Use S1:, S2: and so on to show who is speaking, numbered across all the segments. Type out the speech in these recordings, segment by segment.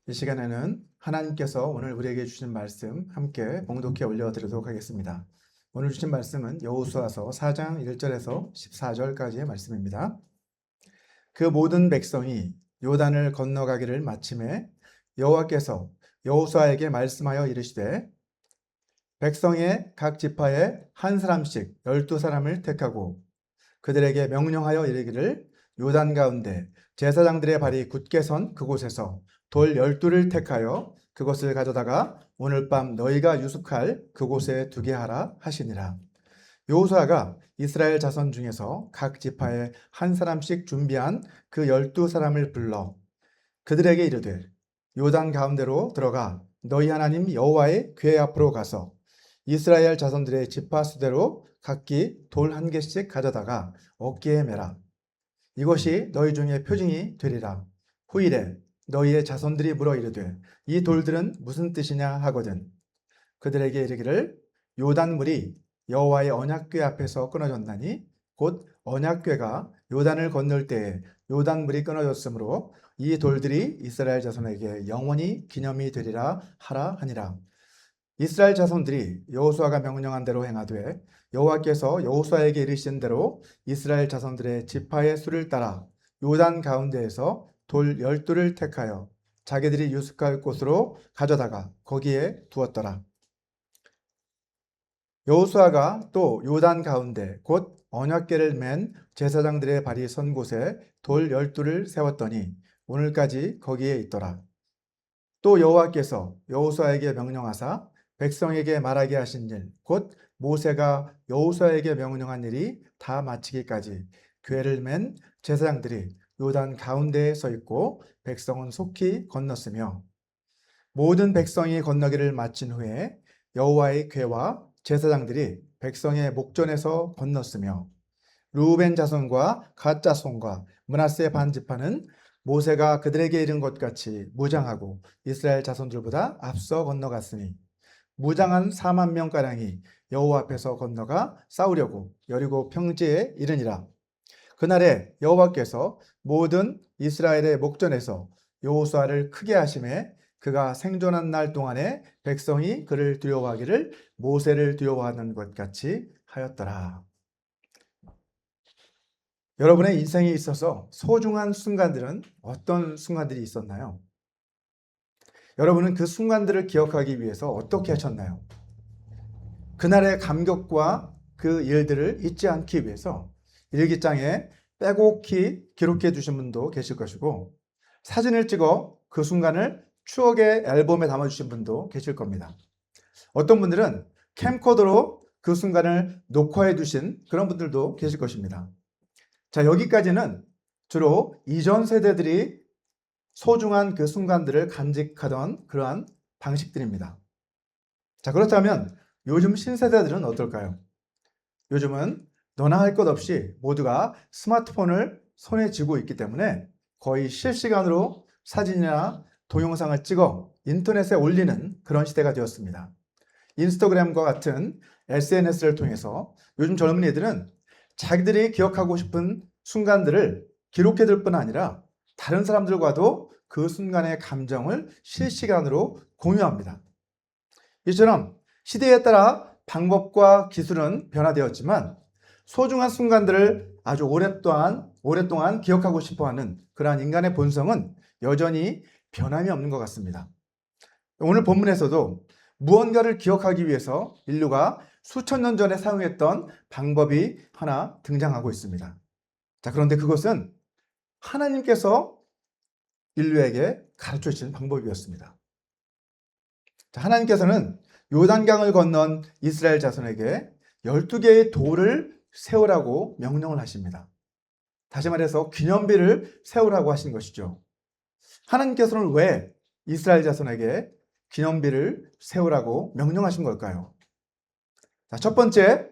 S1: 이 시간에는 하나님께서 오늘 우리에게 주신 말씀 함께 봉독해 올려드리도록 하겠습니다. 오늘 주신 말씀은 여호수아서 4장 1절에서 14절까지의 말씀입니다. 그 모든 백성이 요단을 건너가기를 마침에 여호와께서 여호수아에게 말씀하여 이르시되 백성의 각 지파에 한 사람씩 12사람을 택하고 그들에게 명령하여 이르기를 요단 가운데 제사장들의 발이 굳게 선 그곳에서 돌 12를 택하여 그것을 가져다가 오늘 밤 너희가 유숙할 그곳에 두게 하라 하시니라. 여호수아가 이스라엘 자손 중에서 각 지파에 한 사람씩 준비한 그 12사람을 불러 그들에게 이르되 요단 가운데로 들어가 너희 하나님 여호와의 궤 앞으로 가서 이스라엘 자손들의 지파 수대로 각기 돌 한 개씩 가져다가 어깨에 매라. 이것이 너희 중에 표징이 되리라. 후일에 너희의 자손들이 물어 이르되 이 돌들은 무슨 뜻이냐 하거든 그들에게 이르기를 요단물이 여호와의 언약궤 앞에서 끊어졌나니 곧 언약궤가 요단을 건널 때에 요단물이 끊어졌으므로 이 돌들이 이스라엘 자손에게 영원히 기념이 되리라 하라 하니라. 이스라엘 자손들이 여호수아가 명령한 대로 행하되 여호와께서 여호수아에게 이르신 대로 이스라엘 자손들의 지파의 수를 따라 요단 가운데에서 돌 12를 택하여 자기들이 유숙할 곳으로 가져다가 거기에 두었더라. 여호수아가 또 요단 가운데 곧 언약궤를 맨 제사장들의 발이 선 곳에 돌 12를 세웠더니 오늘까지 거기에 있더라. 또 여호와께서 여호수아에게 명령하사 백성에게 말하게 하신 일, 곧 모세가 여호수아에게 명령한 일이 다 마치기까지 궤를 맨 제사장들이 요단 가운데에 서 있고 백성은 속히 건넜으며 모든 백성이 건너기를 마친 후에 여호와의 궤와 제사장들이 백성의 목전에서 건넜으며 르우벤 자손과 갓 자손과 므낫세 반 지파는 모세가 그들에게 이른 것 같이 무장하고 이스라엘 자손들보다 앞서 건너갔으니 무장한 4만 명가량이 여호와 앞에서 건너가 싸우려고 여리고 평지에 이르니라. 그날에 여호와께서 모든 이스라엘의 목전에서 여호수아를 크게 하심에 그가 생존한 날 동안에 백성이 그를 두려워하기를 모세를 두려워하는 것 같이 하였더라. 여러분의 인생에 있어서 소중한 순간들은 어떤 순간들이 있었나요? 여러분은 그 순간들을 기억하기 위해서 어떻게 하셨나요? 그날의 감격과 그 일들을 잊지 않기 위해서 일기장에 빼곡히 기록해 주신 분도 계실 것이고 사진을 찍어 그 순간을 추억의 앨범에 담아주신 분도 계실 겁니다. 어떤 분들은 캠코더로 그 순간을 녹화해 두신 그런 분들도 계실 것입니다. 자, 여기까지는 주로 이전 세대들이 소중한 그 순간들을 간직하던 그러한 방식들입니다. 자, 그렇다면 요즘 신세대들은 어떨까요? 요즘은 너나 할 것 없이 모두가 스마트폰을 손에 쥐고 있기 때문에 거의 실시간으로 사진이나 동영상을 찍어 인터넷에 올리는 그런 시대가 되었습니다. 인스타그램과 같은 SNS를 통해서 요즘 젊은이들은 자기들이 기억하고 싶은 순간들을 기록해둘 뿐 아니라 다른 사람들과도 그 순간의 감정을 실시간으로 공유합니다. 이처럼 시대에 따라 방법과 기술은 변화되었지만 소중한 순간들을 아주 오랫동안 기억하고 싶어하는 그러한 인간의 본성은 여전히 변함이 없는 것 같습니다. 오늘 본문에서도 무언가를 기억하기 위해서 인류가 수천 년 전에 사용했던 방법이 하나 등장하고 있습니다. 자, 그런데 그것은 하나님께서 인류에게 가르쳐 주신 방법이었습니다. 자, 하나님께서는 요단강을 건넌 이스라엘 자손에게 12개의 돌을 세우라고 명령을 하십니다. 다시 말해서 기념비를 세우라고 하신 것이죠. 하나님께서는 왜 이스라엘 자손에게 기념비를 세우라고 명령하신 걸까요? 자, 첫 번째,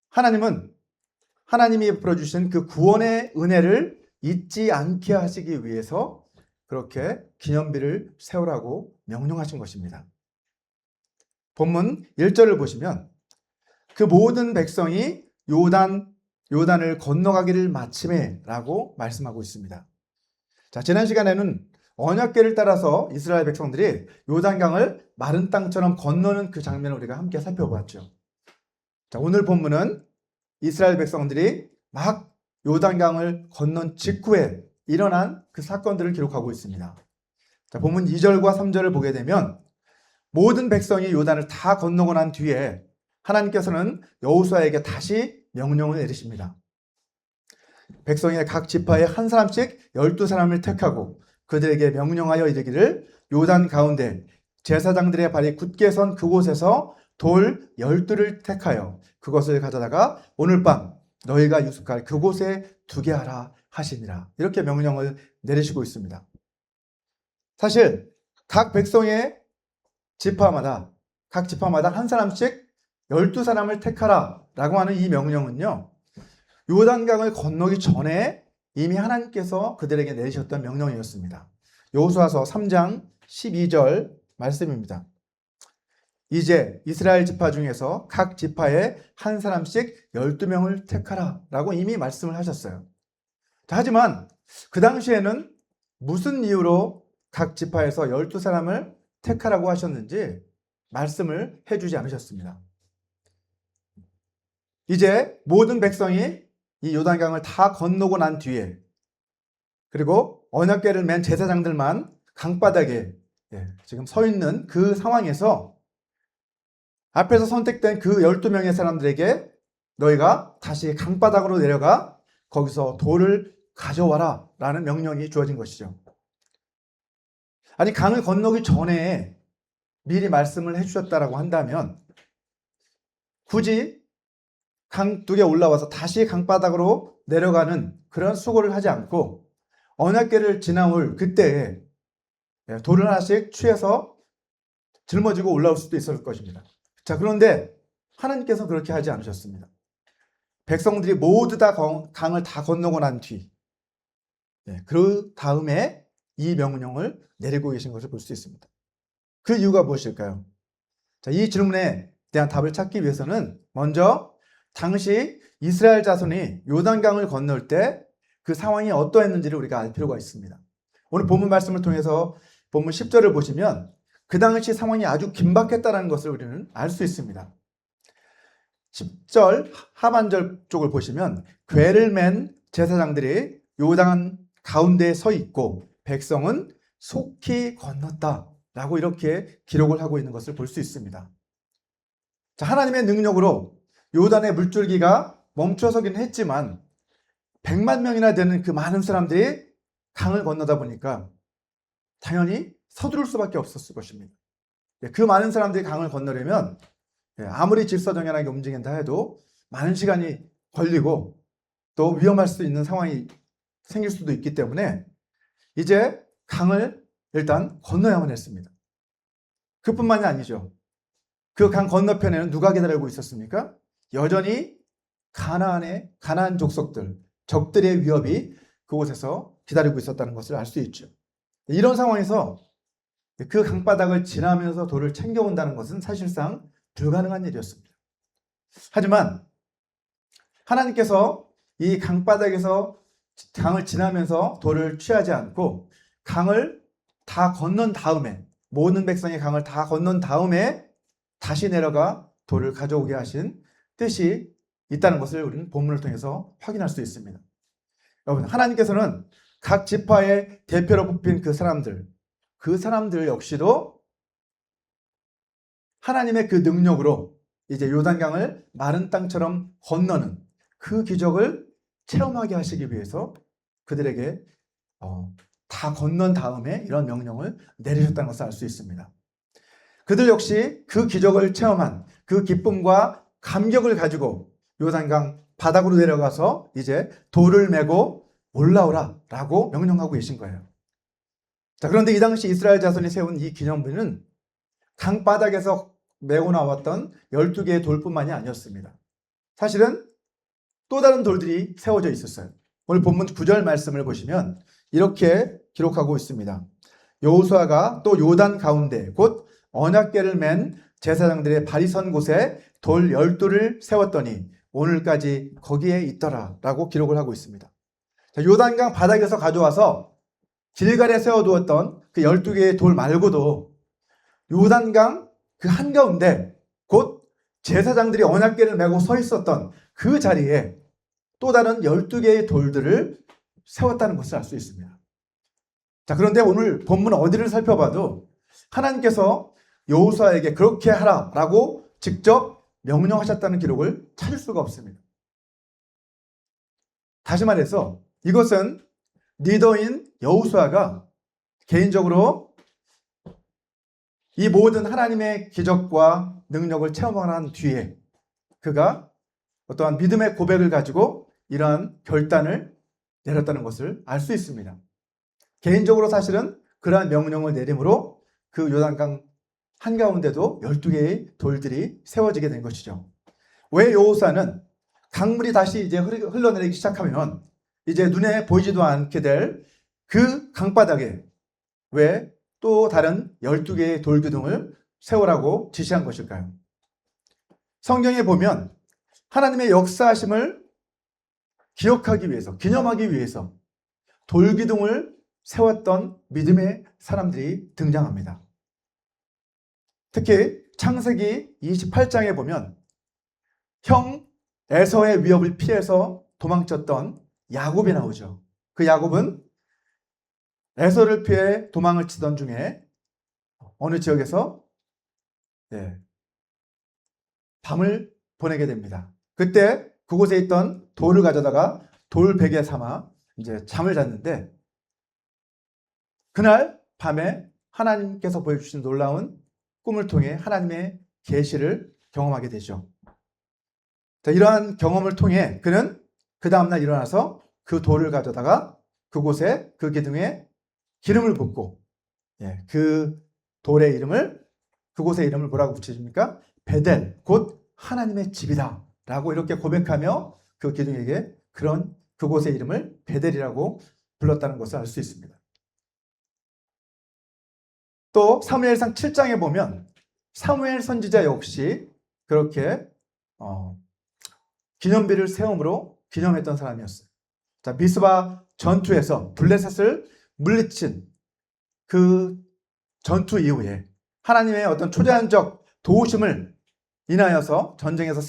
S1: 하나님이 베풀어주신 그 구원의 은혜를 잊지 않게 하시기 위해서 그렇게 기념비를 세우라고 명령하신 것입니다. 본문 1절을 보시면 그 모든 백성이 요단을 건너가기를 마침에 라고 말씀하고 있습니다. 자, 지난 시간에는 언약궤를 따라서 이스라엘 백성들이 요단강을 마른 땅처럼 건너는 그 장면을 우리가 함께 살펴보았죠. 자, 오늘 본문은 이스라엘 백성들이 막 요단강을 건넌 직후에 일어난 그 사건들을 기록하고 있습니다. 자, 본문 2절과 3절을 보게 되면 모든 백성이 요단을 다 건너고 난 뒤에 하나님께서는 여호수아에게 다시 명령을 내리십니다. 백성의 각 지파에 한 사람씩 12사람을 택하고 그들에게 명령하여 이르기를 요단 가운데 제사장들의 발이 굳게 선 그곳에서 돌 12를 택하여 그것을 가져다가 오늘 밤 너희가 유숙할 그곳에 두게 하라 하시니라. 이렇게 명령을 내리시고 있습니다. 사실 각 백성의 각 지파마다 한 사람씩 12사람을 택하라 라고 하는 이 명령은요, 요단강을 건너기 전에 이미 하나님께서 그들에게 내리셨던 명령이었습니다. 여호수아서 3장 12절 말씀입니다. 이제 이스라엘 지파 중에서 각 지파에 한 사람씩 12명을 택하라 라고 이미 말씀을 하셨어요. 하지만 그 당시에는 무슨 이유로 각 지파에서 12사람을 택하라고 하셨는지 말씀을 해주지 않으셨습니다. 이제 모든 백성이 이 요단강을 다 건너고 난 뒤에, 그리고 언약궤를 맨 제사장들만 강바닥에 지금 서 있는 그 상황에서 앞에서 선택된 그 12명의 사람들에게 너희가 다시 강바닥으로 내려가 거기서 돌을 가져와라 라는 명령이 주어진 것이죠. 아니, 강을 건너기 전에 미리 말씀을 해주셨다라고 한다면 굳이 강 두 개 올라와서 다시 강바닥으로 내려가는 그런 수고를 하지 않고 언약궤를 지나올 그때에 돌을 하나씩 취해서 짊어지고 올라올 수도 있을 것입니다. 자, 그런데 하나님께서 그렇게 하지 않으셨습니다. 백성들이 모두 다 강을 다 건너고 난 뒤, 그 다음에 이 명령을 내리고 계신 것을 볼 수 있습니다. 그 이유가 무엇일까요? 자, 이 질문에 대한 답을 찾기 위해서는 먼저 당시 이스라엘 자손이 요단강을 건널 때 그 상황이 어떠했는지를 우리가 알 필요가 있습니다. 오늘 본문 말씀을 통해서 본문 10절을 보시면 그 당시 상황이 아주 긴박했다는 것을 우리는 알 수 있습니다. 10절 하반절 쪽을 보시면 궤를 맨 제사장들이 요단 가운데에 서 있고 백성은 속히 건넜다 라고 이렇게 기록을 하고 있는 것을 볼 수 있습니다. 자, 하나님의 능력으로 요단의 물줄기가 멈춰서긴 했지만 100만 명이나 되는 그 많은 사람들이 강을 건너다 보니까 당연히 서두를 수밖에 없었을 것입니다. 그 많은 사람들이 강을 건너려면 아무리 질서정연하게 움직인다 해도 많은 시간이 걸리고 또 위험할 수 있는 상황이 생길 수도 있기 때문에 이제 강을 일단 건너야만 했습니다. 그뿐만이 아니죠. 그 강 건너편에는 누가 기다리고 있었습니까? 여전히 가나안 족속들, 적들의 위협이 그곳에서 기다리고 있었다는 것을 알 수 있죠. 이런 상황에서 그 강바닥을 지나면서 돌을 챙겨온다는 것은 사실상 불가능한 일이었습니다. 하지만 하나님께서 이 강바닥에서 강을 지나면서 돌을 취하지 않고 강을 다 건넌 다음에, 모든 백성이 강을 다 건넌 다음에 다시 내려가 돌을 가져오게 하신 뜻이 있다는 것을 우리는 본문을 통해서 확인할 수 있습니다. 여러분, 하나님께서는 각 지파의 대표로 뽑힌 그 사람들 역시도 하나님의 그 능력으로 이제 요단강을 마른 땅처럼 건너는 그 기적을 체험하게 하시기 위해서 그들에게 다 건넌 다음에 이런 명령을 내리셨다는 것을 알 수 있습니다. 그들 역시 그 기적을 체험한 그 기쁨과 감격을 가지고 요단강 바닥으로 내려가서 이제 돌을 메고 올라오라 라고 명령하고 계신 거예요. 자, 그런데 이 당시 이스라엘 자손이 세운 이 기념비는 강바닥에서 메고 나왔던 12개의 돌뿐만이 아니었습니다. 사실은 또 다른 돌들이 세워져 있었어요. 오늘 본문 9절 말씀을 보시면 이렇게 기록하고 있습니다. 여호수아가 또 요단 가운데 곧 언약궤를 맨 제사장들의 발이 선 곳에 돌 12를 세웠더니 오늘까지 거기에 있더라 라고 기록을 하고 있습니다. 자, 요단강 바닥에서 가져와서 길갈에 세워두었던 그 12개의 돌 말고도 요단강 그 한가운데 곧 제사장들이 언약궤를 메고 서 있었던 그 자리에 또 다른 12개의 돌들을 세웠다는 것을 알 수 있습니다. 자, 그런데 오늘 본문 어디를 살펴봐도 하나님께서 여호수아에게 그렇게 하라라고 직접 명령하셨다는 기록을 찾을 수가 없습니다. 다시 말해서 이것은 리더인 여호수아가 개인적으로 이 모든 하나님의 기적과 능력을 체험한 뒤에 그가 어떠한 믿음의 고백을 가지고 이러한 결단을 내렸다는 것을 알 수 있습니다. 개인적으로 사실은 그러한 명령을 내림으로 그 요단강 한가운데도 12개의 돌들이 세워지게 된 것이죠. 왜 여호수아는 강물이 다시 이제 흘러내리기 시작하면 이제 눈에 보이지도 않게 될 그 강바닥에 왜 또 다른 12개의 돌기둥을 세우라고 지시한 것일까요? 성경에 보면 하나님의 역사하심을 기억하기 위해서, 기념하기 위해서 돌기둥을 세웠던 믿음의 사람들이 등장합니다. 특히 창세기 28장에 보면 형 에서의 위협을 피해서 도망쳤던 야곱이 나오죠. 그 야곱은 에서를 피해 도망을 치던 중에 어느 지역에서 밤을 보내게 됩니다. 그때 그곳에 있던 돌을 가져다가 돌베개 삼아 이제 잠을 잤는데 그날 밤에 하나님께서 보여주신 놀라운 꿈을 통해 하나님의 계시를 경험하게 되죠. 자, 이러한 경험을 통해 그는 그 다음날 일어나서 그 돌을 가져다가 그곳에 그 기둥에 기름을 붓고 그 돌의 이름을 그곳의 이름을 뭐라고 붙여줍니까? 베델, 곧 하나님의 집이다 라고 이렇게 고백하며 그 기둥에게 그런 그곳의 이름을 베델이라고 불렀다는 것을 알 수 있습니다. 또 사무엘상 7장에 보면 사무엘 선지자 역시 그렇게 기념비를 세움으로 기념했던 사람이었어요. 자, 미스바 전투에서 블레셋을 물리친 그 전투 이후에 하나님의 어떤 초자연적 도우심을 인하여서 전쟁에서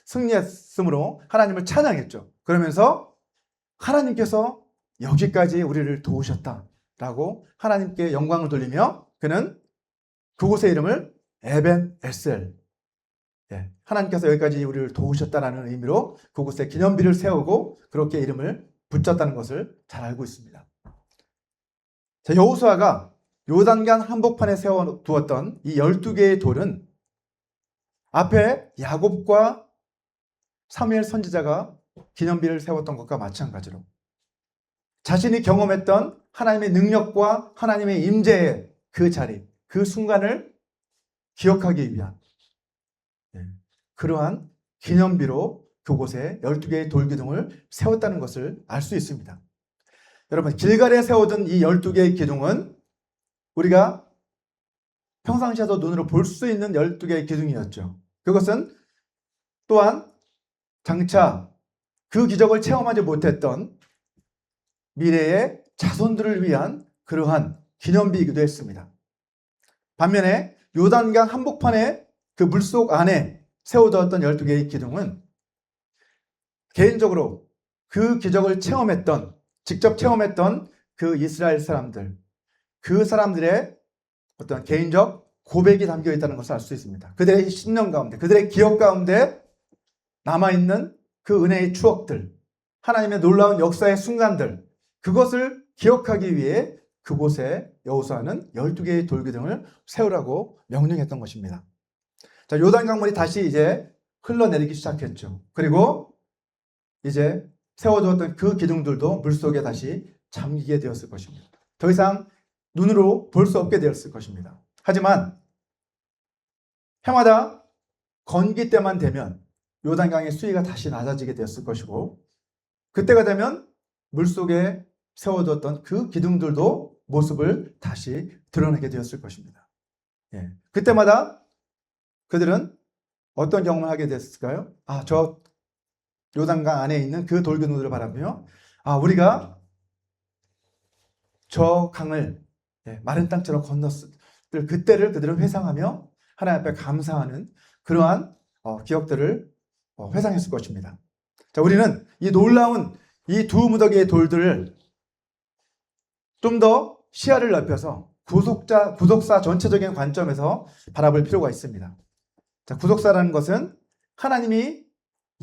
S1: 승리했으므로 하나님을 찬양했죠. 그러면서 하나님께서 여기까지 우리를 도우셨다라고 하나님께 영광을 돌리며 그는 그곳의 이름을 에벤 에셀, 하나님께서 여기까지 우리를 도우셨다라는 의미로 그곳에 기념비를 세우고 그렇게 이름을 붙였다는 것을 잘 알고 있습니다. 자, 여호수아가 요단강 한복판에 세워두었던 이 12개의 돌은 앞에 야곱과 사무엘 선지자가 기념비를 세웠던 것과 마찬가지로 자신이 경험했던 하나님의 능력과 하나님의 임재의 그 자리, 그 순간을 기억하기 위한 그러한 기념비로 그곳에 12개의 돌기둥을 세웠다는 것을 알 수 있습니다. 여러분, 길갈에 세워둔 이 12개의 기둥은 우리가 평상시에도 눈으로 볼 수 있는 12개의 기둥이었죠. 그것은 또한 장차 그 기적을 체험하지 못했던 미래의 자손들을 위한 그러한 기념비이기도 했습니다. 반면에 요단강 한복판에 그 물속 안에 세워두었던 12개의 기둥은 개인적으로 그 기적을 직접 체험했던 그 이스라엘 사람들, 그 사람들의 어떤 개인적 고백이 담겨 있다는 것을 알 수 있습니다. 그들의 신념 가운데, 그들의 기억 가운데 남아있는 그 은혜의 추억들, 하나님의 놀라운 역사의 순간들, 그것을 기억하기 위해 그곳에 여호수아는 12개의 돌기둥을 세우라고 명령했던 것입니다. 자, 요단강물이 다시 이제 흘러내리기 시작했죠. 그리고 이제 세워두었던 그 기둥들도 물속에 다시 잠기게 되었을 것입니다. 더 이상 눈으로 볼 수 없게 되었을 것입니다. 하지만 해마다 건기 때만 되면 요단강의 수위가 다시 낮아지게 되었을 것이고 그때가 되면 물속에 세워두었던 그 기둥들도 모습을 다시 드러내게 되었을 것입니다. 그때마다 그들은 어떤 경험을 하게 됐을까요? 저 요단강 안에 있는 그 돌기둥들을 바라보며 우리가 저 강을 마른 땅처럼 건넜을 그때를 그들은 회상하며 하나님 앞에 감사하는 그러한 기억들을 회상했을 것입니다. 자, 우리는 이 놀라운 이 두 무더기의 돌들을 좀 더 시야를 넓혀서 구속사 전체적인 관점에서 바라볼 필요가 있습니다. 자, 구속사라는 것은 하나님이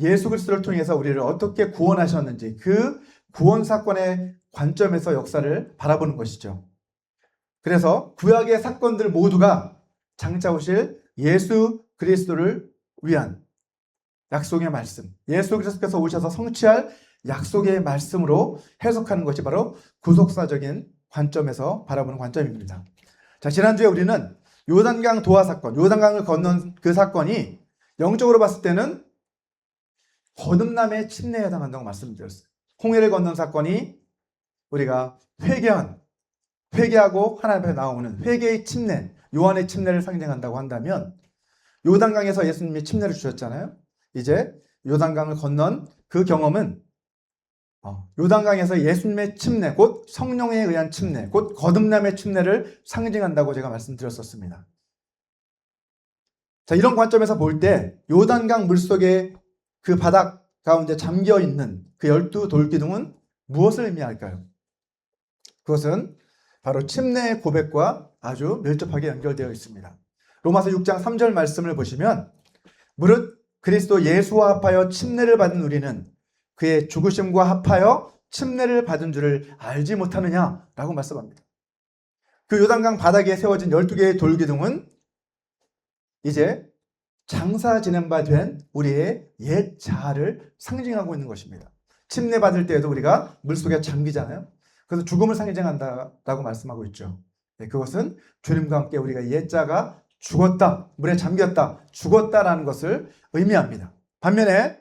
S1: 예수 그리스도를 통해서 우리를 어떻게 구원하셨는지 그 구원 사건의 관점에서 역사를 바라보는 것이죠. 그래서 구약의 사건들 모두가 장차 오실 예수 그리스도를 위한 약속의 말씀, 예수 그리스도께서 오셔서 성취할 약속의 말씀으로 해석하는 것이 바로 구속사적인 관점에서 바라보는 관점입니다. 자, 지난주에 우리는 요단강 도하 사건, 요단강을 건넌 그 사건이 영적으로 봤을 때는 거듭남의 침례에 해당한다고 말씀드렸어요. 홍해를 건넌 사건이 우리가 회개하고 하나님 앞에 나오는 회개의 침례, 요한의 침례를 상징한다고 한다면 요단강에서 예수님이 침례를 주셨잖아요. 이제 요단강을 건넌 그 경험은 요단강에서 예수님의 침례, 곧 성령에 의한 침례, 곧 거듭남의 침례를 상징한다고 제가 말씀드렸었습니다. 자, 이런 관점에서 볼 때 요단강 물속에 그 바닥 가운데 잠겨있는 그 12 돌기둥은 무엇을 의미할까요? 그것은 바로 침례의 고백과 아주 밀접하게 연결되어 있습니다. 로마서 6장 3절 말씀을 보시면 무릇 그리스도 예수와 합하여 침례를 받은 우리는 그의 죽으심과 합하여 침례를 받은 줄을 알지 못하느냐라고 말씀합니다. 그 요단강 바닥에 세워진 12개의 돌기둥은 이제 장사 지낸 바 된 우리의 옛 자아를 상징하고 있는 것입니다. 침례 받을 때에도 우리가 물속에 잠기잖아요. 그래서 죽음을 상징한다라고 말씀하고 있죠. 그것은 주님과 함께 우리가 옛 자가 죽었다, 물에 잠겼다, 죽었다라는 것을 의미합니다. 반면에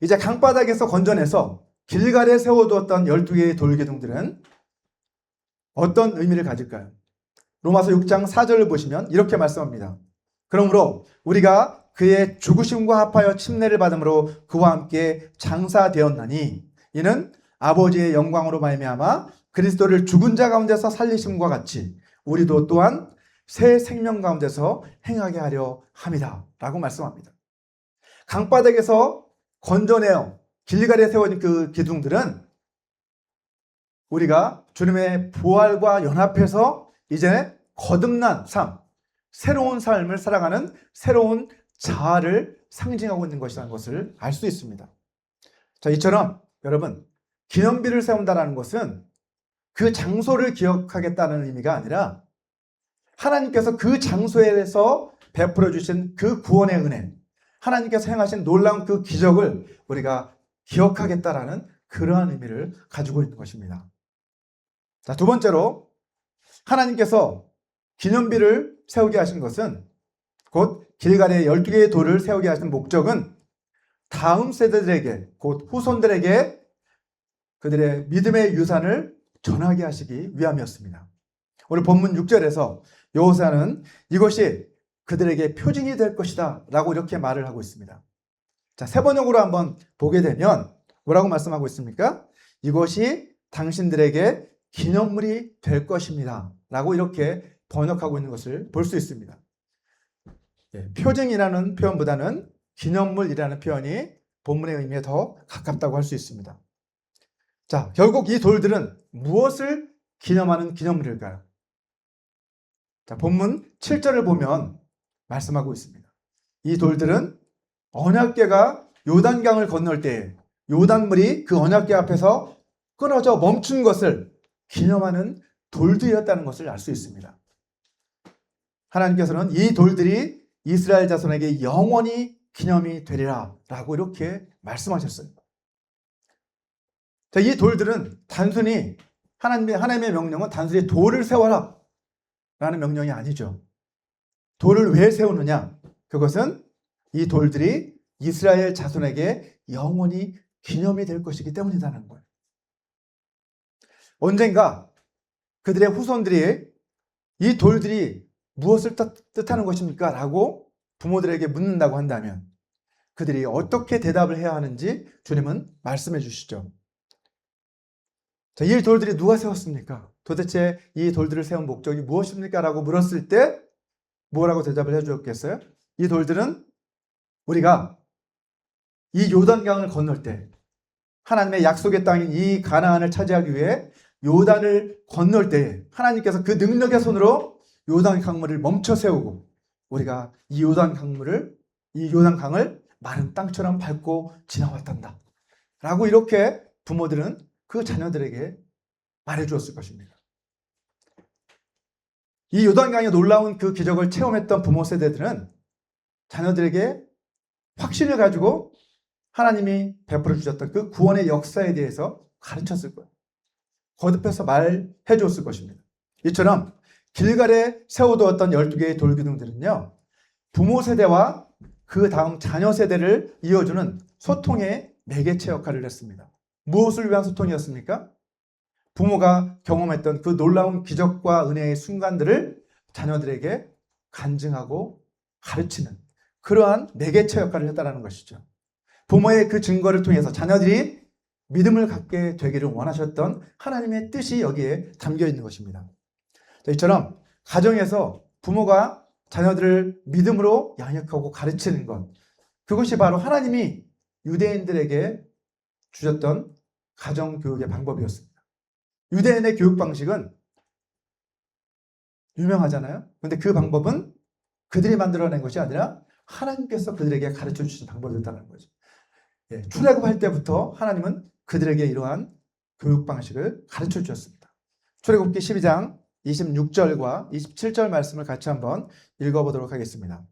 S1: 이제 강바닥에서 건져내서 길갈에 세워두었던 12개의 돌기둥들은 어떤 의미를 가질까요? 로마서 6장 4절을 보시면 이렇게 말씀합니다. 그러므로 우리가 그의 죽으심과 합하여 침례를 받음으로 그와 함께 장사되었나니 이는 아버지의 영광으로 말미암아 그리스도를 죽은 자 가운데서 살리심과 같이 우리도 또한 새 생명 가운데서 행하게 하려 함이다 라고 말씀합니다. 강바닥에서 건져내어 길갈에 세워진 그 기둥들은 우리가 주님의 부활과 연합해서 이제 거듭난 삶, 새로운 삶을 살아가는 새로운 자아를 상징하고 있는 것이라는 것을 알 수 있습니다. 자, 이처럼 여러분, 기념비를 세운다는 것은 그 장소를 기억하겠다는 의미가 아니라 하나님께서 그 장소에서 베풀어 주신 그 구원의 은혜, 하나님께서 행하신 놀라운 그 기적을 우리가 기억하겠다라는 그러한 의미를 가지고 있는 것입니다. 자, 두 번째로 하나님께서 기념비를 세우게 하신 것은 곧 길갈에 12개의 돌을 세우게 하신 목적은 다음 세대들에게 곧 후손들에게 그들의 믿음의 유산을 전하게 하시기 위함이었습니다. 오늘 본문 6절에서 여호사는 이것이 그들에게 표징이 될 것이다 라고 이렇게 말을 하고 있습니다. 자, 세 번역으로 한번 보게 되면 뭐라고 말씀하고 있습니까? 이것이 당신들에게 기념물이 될 것입니다 라고 이렇게 번역하고 있는 것을 볼 수 있습니다. 표징이라는 표현보다는 기념물이라는 표현이 본문의 의미에 더 가깝다고 할 수 있습니다. 자, 결국 이 돌들은 무엇을 기념하는 기념물일까요? 자, 본문 7절을 보면 말씀하고 있습니다. 이 돌들은 언약궤가 요단강을 건널 때 요단물이 그 언약궤 앞에서 끊어져 멈춘 것을 기념하는 돌들이었다는 것을 알 수 있습니다. 하나님께서는 이 돌들이 이스라엘 자손에게 영원히 기념이 되리라 라고 이렇게 말씀하셨어요. 자, 이 돌들은 단순히 하나님의 명령은 단순히 돌을 세워라 라는 명령이 아니죠. 돌을 왜 세우느냐? 그것은 이 돌들이 이스라엘 자손에게 영원히 기념이 될 것이기 때문이라는 거예요. 언젠가 그들의 후손들이 이 돌들이 무엇을 뜻하는 것입니까? 라고 부모들에게 묻는다고 한다면 그들이 어떻게 대답을 해야 하는지 주님은 말씀해 주시죠. 자, 이 돌들이 누가 세웠습니까? 도대체 이 돌들을 세운 목적이 무엇입니까? 라고 물었을 때 뭐라고 대답을 해주었겠어요? 이 돌들은 우리가 이 요단강을 건널 때 하나님의 약속의 땅인 이 가나안을 차지하기 위해 요단을 건널 때 하나님께서 그 능력의 손으로 요단 강물을 멈춰 세우고 우리가 이 요단 강을 마른 땅처럼 밟고 지나왔단다 라고 이렇게 부모들은 그 자녀들에게 말해주었을 것입니다. 이 요단강의 놀라운 그 기적을 체험했던 부모 세대들은 자녀들에게 확신을 가지고 하나님이 베풀어 주셨던 그 구원의 역사에 대해서 가르쳤을 거예요. 거듭해서 말해 주었을 것입니다. 이처럼 길갈에 세워두었던 12개의 돌기둥들은요, 부모 세대와 그 다음 자녀 세대를 이어주는 소통의 매개체 역할을 했습니다. 무엇을 위한 소통이었습니까? 부모가 경험했던 그 놀라운 기적과 은혜의 순간들을 자녀들에게 간증하고 가르치는 그러한 매개체 역할을 했다는 것이죠. 부모의 그 증거를 통해서 자녀들이 믿음을 갖게 되기를 원하셨던 하나님의 뜻이 여기에 담겨 있는 것입니다. 이처럼 가정에서 부모가 자녀들을 믿음으로 양육하고 가르치는 것, 그것이 바로 하나님이 유대인들에게 주셨던 가정교육의 방법이었습니다. 유대인의 교육 방식은 유명하잖아요. 그런데 그 방법은 그들이 만들어낸 것이 아니라 하나님께서 그들에게 가르쳐 주신 방법이었다는 거죠. 출애굽할 때부터 하나님은 그들에게 이러한 교육 방식을 가르쳐 주셨습니다. 출애굽기 12장 26절과 27절 말씀을 같이 한번 읽어보도록 하겠습니다.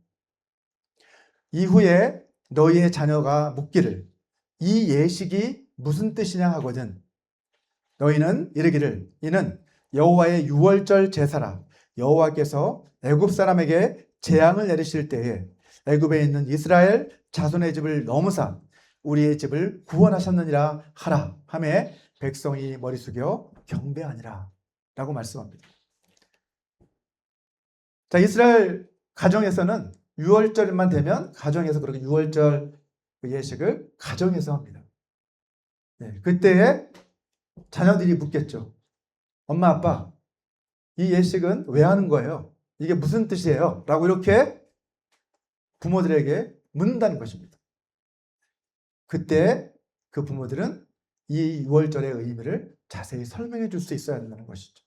S1: 이후에 너희의 자녀가 묻기를 이 예식이 무슨 뜻이냐 하거든 너희는 이르기를 이는 여호와의 유월절 제사라. 여호와께서 애굽 사람에게 재앙을 내리실 때에 애굽에 있는 이스라엘 자손의 집을 넘으사 우리의 집을 구원하셨느니라 하라 하매 백성이 머리 숙여 경배하니라 라고 말씀합니다. 자, 이스라엘 가정에서는 유월절만 되면 가정에서 그렇게 유월절 예식을 가정에서 합니다. 그때에 자녀들이 묻겠죠. 엄마 아빠 이 예식은 왜 하는 거예요? 이게 무슨 뜻이에요? 라고 이렇게 부모들에게 묻는다는 것입니다. 그때 그 부모들은 이 유월절의 의미를 자세히 설명해 줄 수 있어야 한다는 것이죠.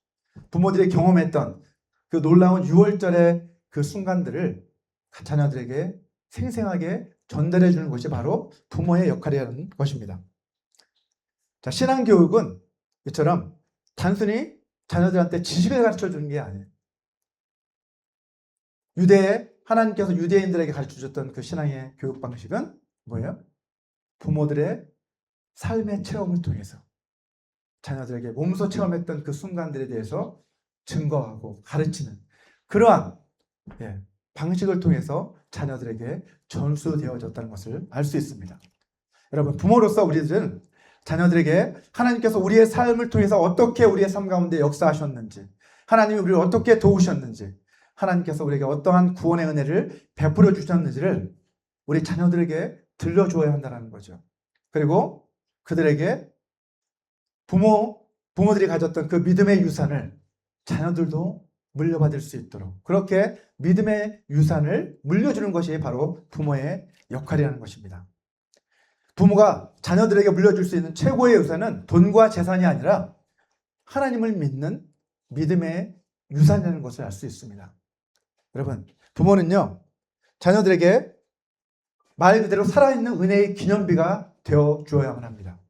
S1: 부모들이 경험했던 그 놀라운 유월절의 그 순간들을 자녀들에게 생생하게 전달해 주는 것이 바로 부모의 역할이라는 것입니다. 자, 신앙교육은 이처럼 단순히 자녀들한테 지식을 가르쳐 주는 게 아니에요. 하나님께서 유대인들에게 가르쳐 주셨던 그 신앙의 교육 방식은 뭐예요? 부모들의 삶의 체험을 통해서 자녀들에게 몸소 체험했던 그 순간들에 대해서 증거하고 가르치는 그러한 방식을 통해서 자녀들에게 전수되어졌다는 것을 알 수 있습니다. 여러분, 부모로서 우리들은 자녀들에게 하나님께서 우리의 삶을 통해서 어떻게 우리의 삶 가운데 역사하셨는지, 하나님이 우리를 어떻게 도우셨는지, 하나님께서 우리에게 어떠한 구원의 은혜를 베풀어 주셨는지를 우리 자녀들에게 들려주어야 한다는 거죠. 그리고 그들에게 부모들이 가졌던 그 믿음의 유산을 자녀들도 물려받을 수 있도록 그렇게 믿음의 유산을 물려주는 것이 바로 부모의 역할이라는 것입니다. 부모가 자녀들에게 물려줄 수 있는 최고의 유산은 돈과 재산이 아니라 하나님을 믿는 믿음의 유산이라는 것을 알 수 있습니다. 여러분, 부모는요, 자녀들에게 말 그대로 살아있는 은혜의 기념비가 되어 주어야만 합니다.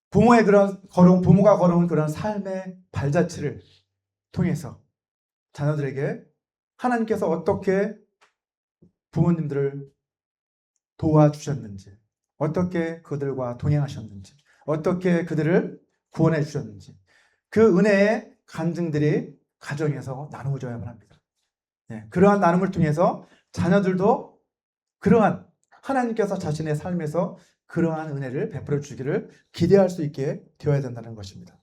S1: 부모가 걸어온 그런 삶의 발자취를 통해서 자녀들에게 하나님께서 어떻게 부모님들을 도와주셨는지, 어떻게 그들과 동행하셨는지, 어떻게 그들을 구원해 주셨는지 그 은혜의 간증들이 가정에서 나누어져야만 합니다. 그러한 나눔을 통해서 자녀들도 그러한 하나님께서 자신의 삶에서 그러한 은혜를 베풀어 주기를 기대할 수 있게 되어야 된다는 것입니다.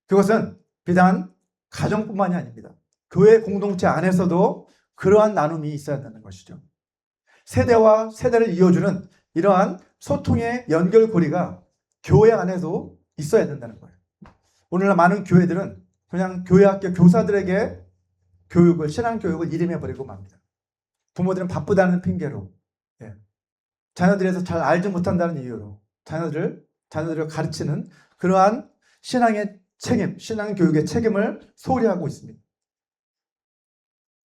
S1: 그것은 비단 가정뿐만이 아닙니다. 교회 공동체 안에서도 그러한 나눔이 있어야 한다는 것이죠. 세대와 세대를 이어주는 이러한 소통의 연결고리가 교회 안에도 있어야 된다는 거예요. 오늘날 많은 교회들은 그냥 교회 학교 교사들에게 교육을, 신앙교육을 일임해버리고 맙니다. 부모들은 바쁘다는 핑계로, 예. 자녀들에서 잘 알지 못한다는 이유로 자녀들을 가르치는 그러한 신앙의 책임, 신앙 교육의 책임을 소홀히 하고 있습니다.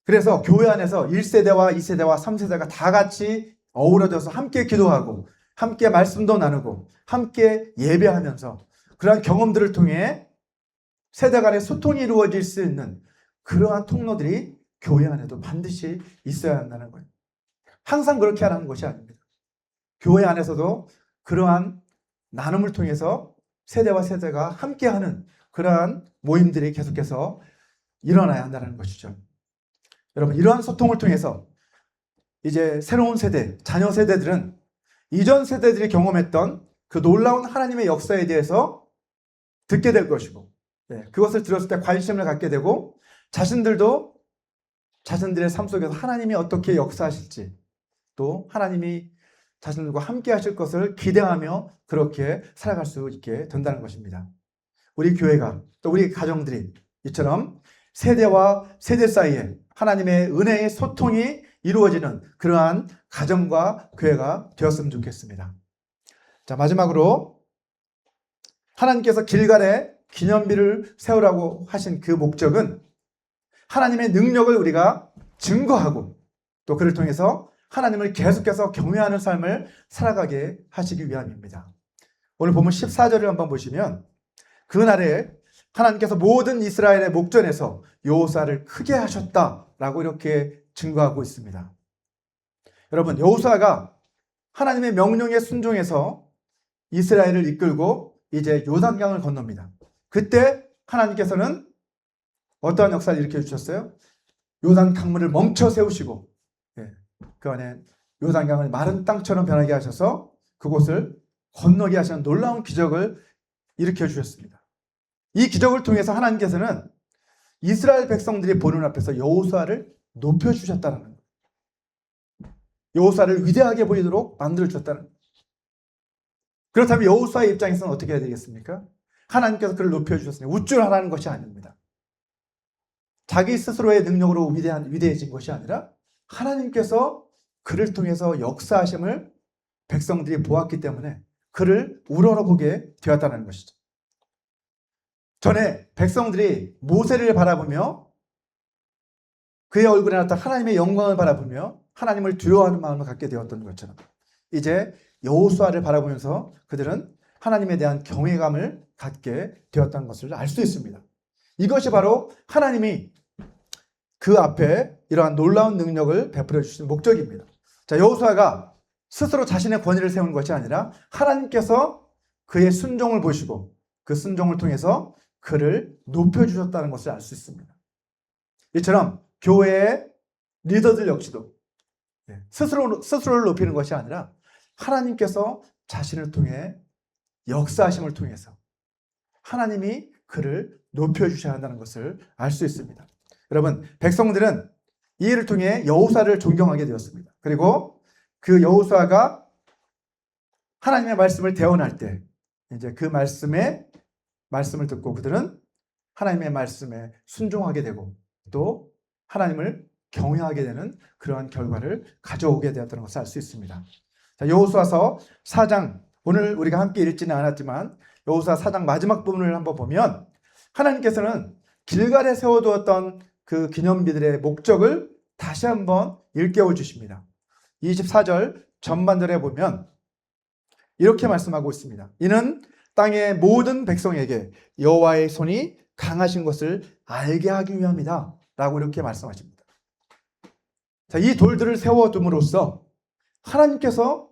S1: 그래서 교회 안에서 1세대와 2세대와 3세대가 다 같이 어우러져서 함께 기도하고 함께 말씀도 나누고 함께 예배하면서 그러한 경험들을 통해 세대 간의 소통이 이루어질 수 있는 그러한 통로들이 교회 안에도 반드시 있어야 한다는 거예요. 항상 그렇게 하라는 것이 아닙니다. 교회 안에서도 그러한 나눔을 통해서 세대와 세대가 함께하는 그러한 모임들이 계속해서 일어나야 한다는 것이죠. 여러분, 이러한 소통을 통해서 이제 새로운 세대, 자녀 세대들은 이전 세대들이 경험했던 그 놀라운 하나님의 역사에 대해서 듣게 될 것이고, 그것을 들었을 때 관심을 갖게 되고 자신들도 자신들의 삶 속에서 하나님이 어떻게 역사하실지, 또 하나님이 자신들과 함께 하실 것을 기대하며 그렇게 살아갈 수 있게 된다는 것입니다. 우리 교회가, 또 우리 가정들이 이처럼 세대와 세대 사이에 하나님의 은혜의 소통이 이루어지는 그러한 가정과 교회가 되었으면 좋겠습니다. 자, 마지막으로 하나님께서 길갈에 기념비를 세우라고 하신 그 목적은 하나님의 능력을 우리가 증거하고 또 그를 통해서 하나님을 계속해서 경외하는 삶을 살아가게 하시기 위함입니다. 오늘 보면 14절을 한번 보시면 그날에 하나님께서 모든 이스라엘의 목전에서 여호수아를 크게 하셨다라고 이렇게 증거하고 있습니다. 여러분, 여호수아가 하나님의 명령에 순종해서 이스라엘을 이끌고 이제 요단강을 건넙니다. 그때 하나님께서는 어떠한 역사를 일으켜 주셨어요? 요단 강물을 멈춰 세우시고 그 안에 요단강을 마른 땅처럼 변하게 하셔서 그곳을 건너게 하시는 놀라운 기적을 일으켜 주셨습니다. 이 기적을 통해서 하나님께서는 이스라엘 백성들이 보는 앞에서 여호수아를 높여 주셨다는 거예요. 여호수아를 위대하게 보이도록 만들어 주셨다는 거예요. 그렇다면 여호수아의 입장에서는 어떻게 해야 되겠습니까? 하나님께서 그를 높여 주셨으니 우쭐하라는 것이 아닙니다. 자기 스스로의 능력으로 위대해진 것이 아니라 하나님께서 그를 통해서 역사하심을 백성들이 보았기 때문에 그를 우러러보게 되었다는 것이죠. 전에 백성들이 모세를 바라보며 그의 얼굴에 나타난 하나님의 영광을 바라보며 하나님을 두려워하는 마음을 갖게 되었던 것처럼 이제 여호수아를 바라보면서 그들은 하나님에 대한 경외감을 갖게 되었다는 것을 알 수 있습니다. 이것이 바로 하나님이 그 앞에 이러한 놀라운 능력을 베풀어 주신 목적입니다. 자, 여호수아가 스스로 자신의 권위를 세운 것이 아니라 하나님께서 그의 순종을 보시고 그 순종을 통해서 그를 높여주셨다는 것을 알 수 있습니다. 이처럼 교회의 리더들 역시도 스스로를 높이는 것이 아니라 하나님께서 자신을 통해 역사하심을 통해서 하나님이 그를 높여주셔야 한다는 것을 알 수 있습니다. 여러분, 백성들은 이 일을 통해 여호수아를 존경하게 되었습니다. 그리고 그 여호수아가 하나님의 말씀을 대언할 때 이제 그 말씀을 듣고 그들은 하나님의 말씀에 순종하게 되고 또 하나님을 경외하게 되는 그러한 결과를 가져오게 되었다는 것을 알 수 있습니다. 자, 여호수아서 4장, 오늘 우리가 함께 읽지는 않았지만 여호수아 4장 마지막 부분을 한번 보면 하나님께서는 길갈에 세워두었던 그 기념비들의 목적을 다시 한번 일깨워 주십니다. 24절 전반절에 보면 이렇게 말씀하고 있습니다. 이는 땅의 모든 백성에게 여호와의 손이 강하신 것을 알게 하기 위함이다 라고 이렇게 말씀하십니다. 자, 이 돌들을 세워둠으로써 하나님께서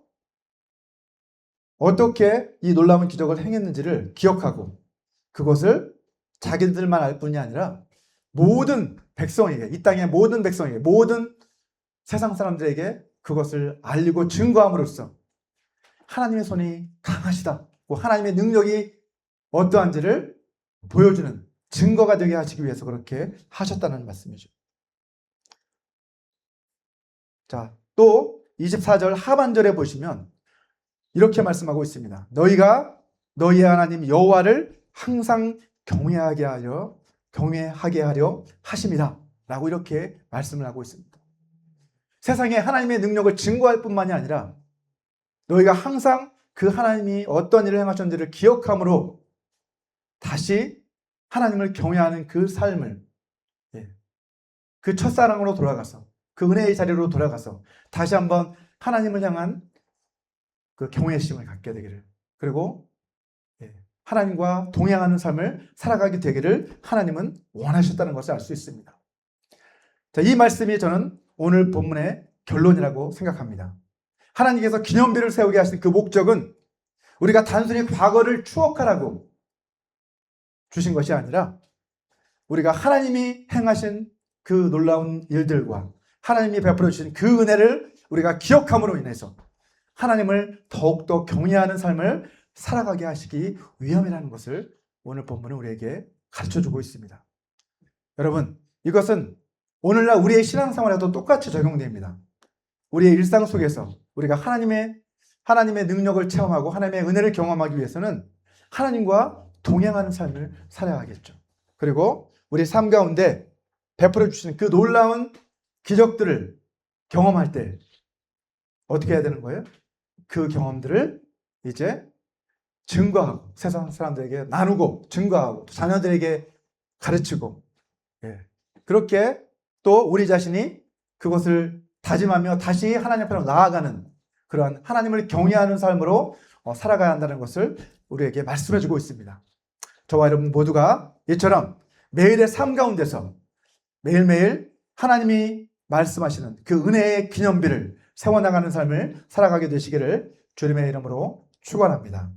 S1: 어떻게 이 놀라운 기적을 행했는지를 기억하고 그것을 자기들만 알 뿐이 아니라 모든 백성에게, 이 땅의 모든 백성에게, 모든 세상 사람들에게 그것을 알리고 증거함으로써 하나님의 손이 강하시다, 하나님의 능력이 어떠한지를 보여주는 증거가 되게 하시기 위해서 그렇게 하셨다는 말씀이죠. 자, 또 24절 하반절에 보시면 이렇게 말씀하고 있습니다. 너희가 너희의 하나님 여호와를 항상 경외하게 하려 하심이라 라고 이렇게 말씀을 하고 있습니다. 세상에 하나님의 능력을 증거할 뿐만이 아니라 너희가 항상 그 하나님이 어떤 일을 행하셨는지를 기억함으로 다시 하나님을 경외하는 그 삶을, 그 첫사랑으로 돌아가서 그 은혜의 자리로 돌아가서 다시 한번 하나님을 향한 그 경외심을 갖게 되기를, 그리고 하나님과 동행하는 삶을 살아가게 되기를 하나님은 원하셨다는 것을 알 수 있습니다. 자, 이 말씀이 저는 오늘 본문의 결론이라고 생각합니다. 하나님께서 기념비를 세우게 하신 그 목적은 우리가 단순히 과거를 추억하라고 주신 것이 아니라 우리가 하나님이 행하신 그 놀라운 일들과 하나님이 베풀어 주신 그 은혜를 우리가 기억함으로 인해서 하나님을 더욱더 경외하는 삶을 살아가게 하시기 위함이라는 것을 오늘 본문은 우리에게 가르쳐주고 있습니다. 여러분, 이것은 오늘날 우리의 신앙생활에도 똑같이 적용됩니다. 우리의 일상 속에서 우리가 하나님의 능력을 체험하고 하나님의 은혜를 경험하기 위해서는 하나님과 동행하는 삶을 살아야겠죠. 그리고 우리 삶 가운데 베풀어 주시는 그 놀라운 기적들을 경험할 때 어떻게 해야 되는 거예요? 그 경험들을 이제 증거하고 세상 사람들에게 나누고 증거하고 자녀들에게 가르치고, 그렇게 또 우리 자신이 그것을 다짐하며 다시 하나님 앞으로 나아가는 그러한 하나님을 경외하는 삶으로 살아가야 한다는 것을 우리에게 말씀해 주고 있습니다. 저와 여러분 모두가 이처럼 매일의 삶 가운데서 매일매일 하나님이 말씀하시는 그 은혜의 기념비를 세워나가는 삶을 살아가게 되시기를 주님의 이름으로 축원합니다.